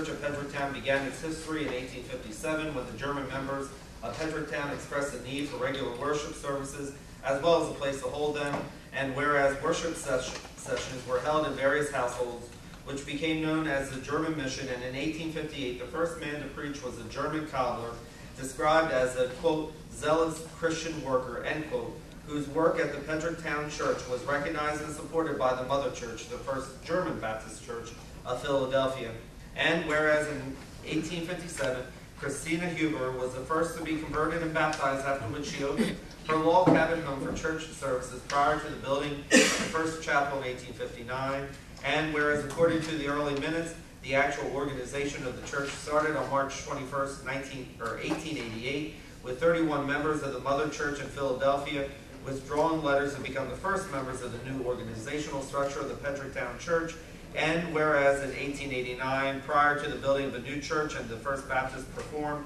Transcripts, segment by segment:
Church of Pedricktown began its history in 1857 when the German members of Pedricktown expressed a need for regular worship services as well as a place to hold them, and whereas worship sessions were held in various households, which became known as the German Mission, and in 1858 the first man to preach was a German cobbler, described as a, quote, zealous Christian worker, end quote, whose work at the Pedricktown Church was recognized and supported by the Mother Church, the first German Baptist Church of Philadelphia. And whereas in 1857, Christina Huber was the first to be converted and baptized, after which she opened her log cabin home for church services prior to the building of the first chapel in 1859. And whereas according to the early minutes, the actual organization of the church started on March 21st, 1888, with 31 members of the Mother Church in Philadelphia withdrawing letters to become the first members of the new organizational structure of the Pedricktown Church. And whereas in 1889, prior to the building of a new church and the first baptismal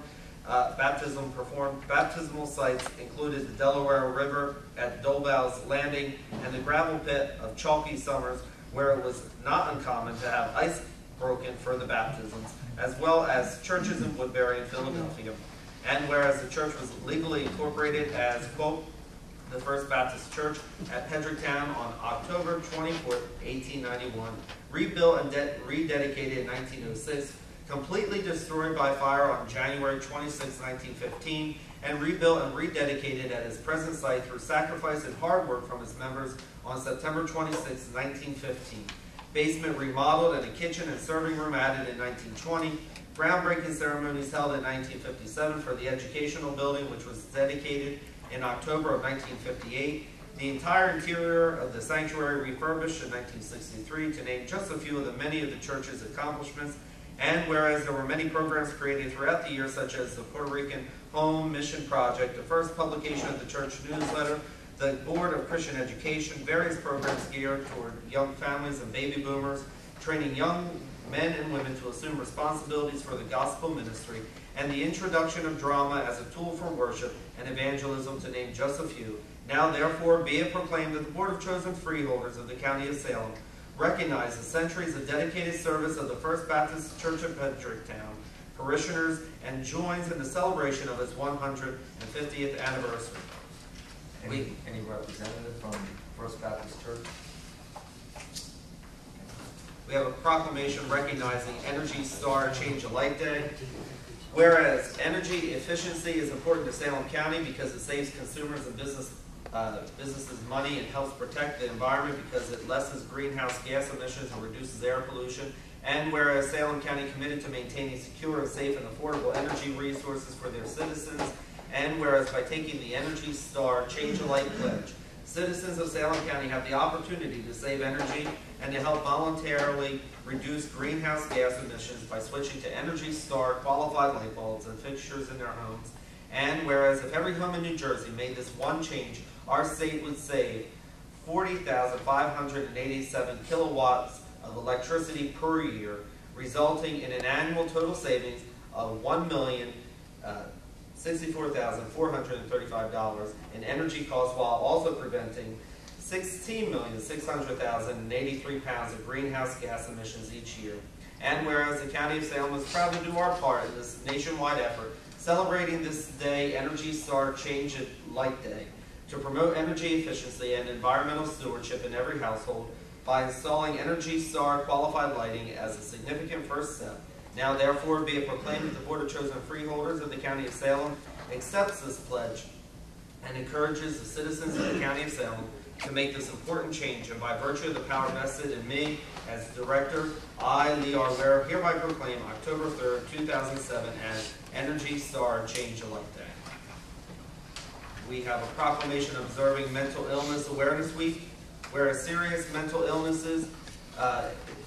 sites included the Delaware River at Dolbow's Landing and the gravel pit of Chalky Summers, where it was not uncommon to have ice broken for the baptisms, as well as churches in Woodbury and Philadelphia. And whereas the church was legally incorporated as, quote, the First Baptist Church at Pedricktown on October 24, 1891, rebuilt and rededicated in 1906, completely destroyed by fire on January 26, 1915, and rebuilt and rededicated at its present site through sacrifice and hard work from its members on September 26, 1915. Basement remodeled and a kitchen and serving room added in 1920. Groundbreaking ceremonies held in 1957 for the educational building, which was dedicated in October of 1958. The entire interior of the sanctuary refurbished in 1963, to name just a few of the many of the church's accomplishments. And whereas there were many programs created throughout the year, such as the Puerto Rican Home Mission Project, the first publication of the church newsletter, the Board of Christian Education, various programs geared toward young families and baby boomers, training young men and women to assume responsibilities for the gospel ministry, and the introduction of drama as a tool for worship and evangelism, to name just a few. Now therefore be it proclaimed that the Board of Chosen Freeholders of the County of Salem recognize the centuries of dedicated service of the First Baptist Church of Pedricktown parishioners and joins in the celebration of its 150th anniversary. Any representative from First Baptist Church? We have a proclamation recognizing Energy Star Change a Light Day. Whereas energy efficiency is important to Salem County because it saves consumers and businesses money and helps protect the environment because it lessens greenhouse gas emissions and reduces air pollution. And whereas Salem County committed to maintaining secure, safe, and affordable energy resources for their citizens. And whereas by taking the Energy Star Change a Light pledge, citizens of Salem County have the opportunity to save energy and to help voluntarily reduce greenhouse gas emissions by switching to Energy Star qualified light bulbs and fixtures in their homes. And whereas if every home in New Jersey made this one change, our state would save 40,587 kilowatts of electricity per year, resulting in an annual total savings of $1,064,435 in energy costs, while also preventing 16,600,083 pounds of greenhouse gas emissions each year. And whereas the County of Salem is proud to do our part in this nationwide effort, celebrating this day, Energy Star Change a Light Day, to promote energy efficiency and environmental stewardship in every household by installing Energy Star qualified lighting as a significant first step. Now therefore be it proclaimed that the Board of Chosen Freeholders of the County of Salem accepts this pledge and encourages the citizens of the County of Salem to make this important change, and by virtue of the power vested in me as Director, I, Lee R. Ware, hereby proclaim October 3rd, 2007 as Energy Star Change a Light Day. We have a proclamation observing Mental Illness Awareness Week, whereas serious mental illnesses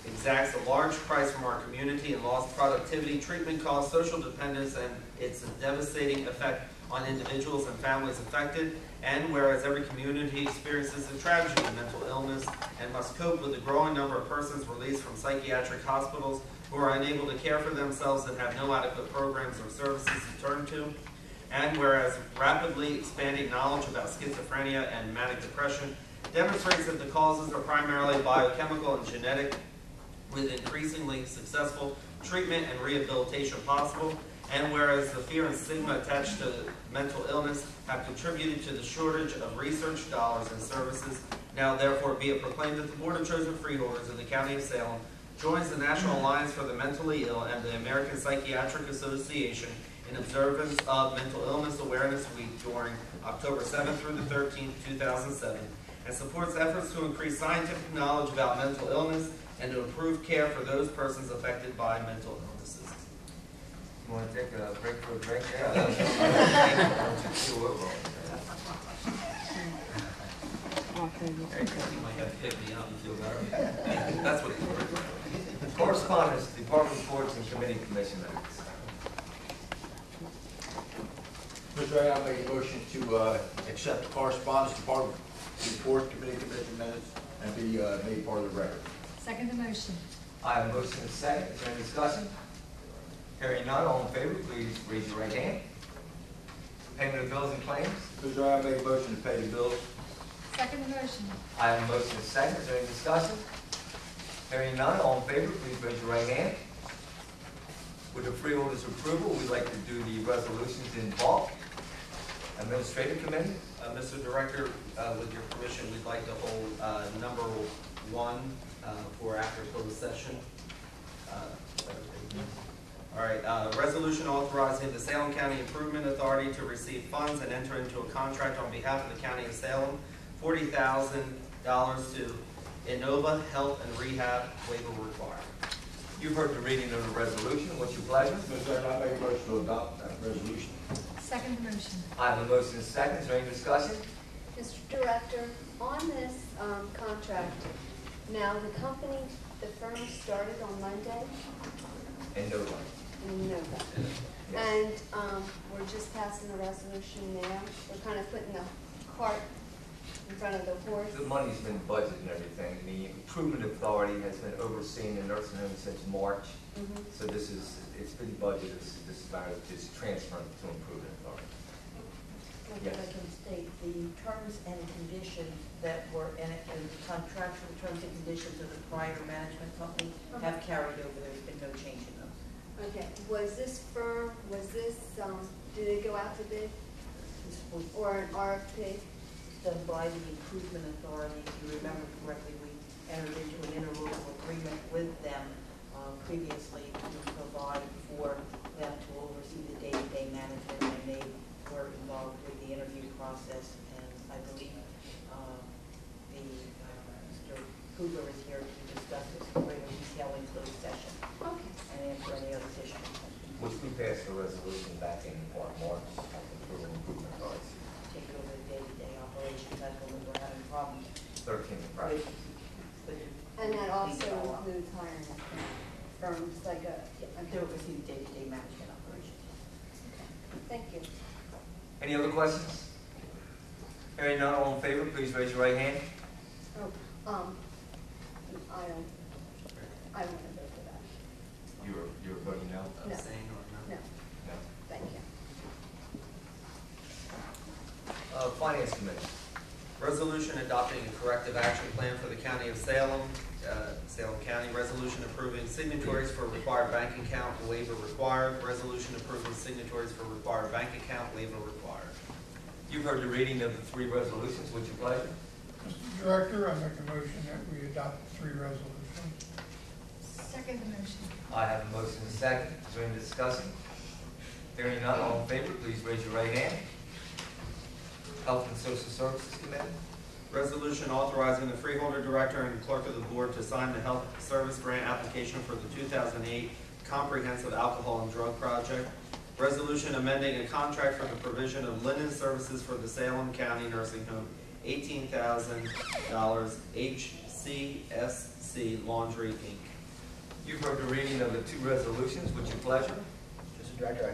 exacts a large price from our community in lost productivity, treatment costs, social dependence, and its devastating effect on individuals and families affected. And whereas every community experiences the tragedy of mental illness and must cope with the growing number of persons released from psychiatric hospitals who are unable to care for themselves and have no adequate programs or services to turn to. And whereas rapidly expanding knowledge about schizophrenia and manic depression demonstrates that the causes are primarily biochemical and genetic, with increasingly successful treatment and rehabilitation possible, and whereas the fear and stigma attached to mental illness have contributed to the shortage of research dollars and services, now therefore be it proclaimed that the Board of Chosen Freeholders of the County of Salem joins the National Alliance for the Mentally Ill and the American Psychiatric Association in observance of Mental Illness Awareness Week during October 7th through the 13th, 2007, and supports efforts to increase scientific knowledge about mental illness and to improve care for those persons affected by mental illnesses. You want to take a break for a drink? You might have to pick me up and feel better. That's what it's for. Correspondence, department reports, and committee commission minutes. Mr. Ray, I make a motion to accept the correspondence department report, committee commission minutes, and be made part of the record. Second the motion. I have a motion and a second. Is there any discussion? Hearing none, all in favor, please raise your right hand. Payment of bills and claims. Mr. Ray, I make a motion to pay the bills. Second the motion. I have a motion and a second. Is there any discussion? Hearing none, all in favor, please raise your right hand. With the freeholders' approval, we'd like to do the resolutions in bulk. Administrative committee. Mr. Director, with your permission, we'd like to hold number 1 for after closed session. All right, resolution authorizing the Salem County Improvement Authority to receive funds and enter into a contract on behalf of the County of Salem, $40,000 to Innova Health and Rehab waiver required. You've heard the reading of the resolution. What's your pleasure? Mr. Ray, I make a motion to adopt that resolution. Second the motion. I have a motion and a second. Is there any discussion? Mr. Director, on this contract, now the company, the firm started on Monday And no one. in Nova. And we're just passing a resolution now. We're kind of putting the cart in front of the horse. The money's been budgeted and everything. The Improvement Authority has been overseeing the nursing home since March. So it's been budgeted. This is about just transferring to Improvement Authority. If I can state, the terms and conditions that were in it, and the contractual terms and conditions of the prior management company have carried over. There's been no change in those. Okay, was this firm, did it go out to bid This was or an RFP? done by the Improvement Authority. If you remember correctly, we entered into an interlocal agreement with them previously to provide for them to oversee the day-to-day management, and they were involved with the interview process. And I believe Mr. Cooper is here to discuss this in greater detail in closed session Okay. and answer any other additional questions. Which we passed the resolution back in March, Improvement Authority. Take over the day-to-day operations. That's when we were having problems 13, right? with And that also the includes hiring firms like a, to oversee the day-to-day management operations. Thank you. Any other questions? Hearing none, all in favor, please raise your right hand. Oh, I want to vote for that. You're voting no? No. Abstain or no? No, No. thank you. Finance Committee. Resolution adopting a corrective action plan for the County of Salem, Salem County. Resolution approving signatories for required bank account waiver required. Resolution approving signatories for required bank account waiver required. You've heard the reading of the 3 resolutions. What's your pleasure? Mr. Director, I make a motion that we adopt the 3 resolutions. Second the motion. I have a motion and a second. Is there any discussion? Hearing none, all in favor, please raise your right hand. Health and Social Services Committee. Resolution authorizing the freeholder director and clerk of the board to sign the health service grant application for the 2008 Comprehensive Alcohol and Drug Project. Resolution amending a contract for the provision of linen services for the Salem County Nursing Home, $18,000, HCSC Laundry, Inc. You've heard the reading of the 2 resolutions. What's your pleasure? Mr. Director, I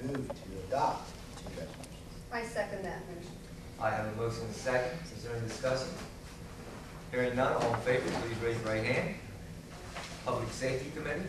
move to adopt the 2 resolutions. I second that motion. I have a motion and a second. Is there any discussion? Hearing none, all in favor, please raise your right hand. Public Safety Committee.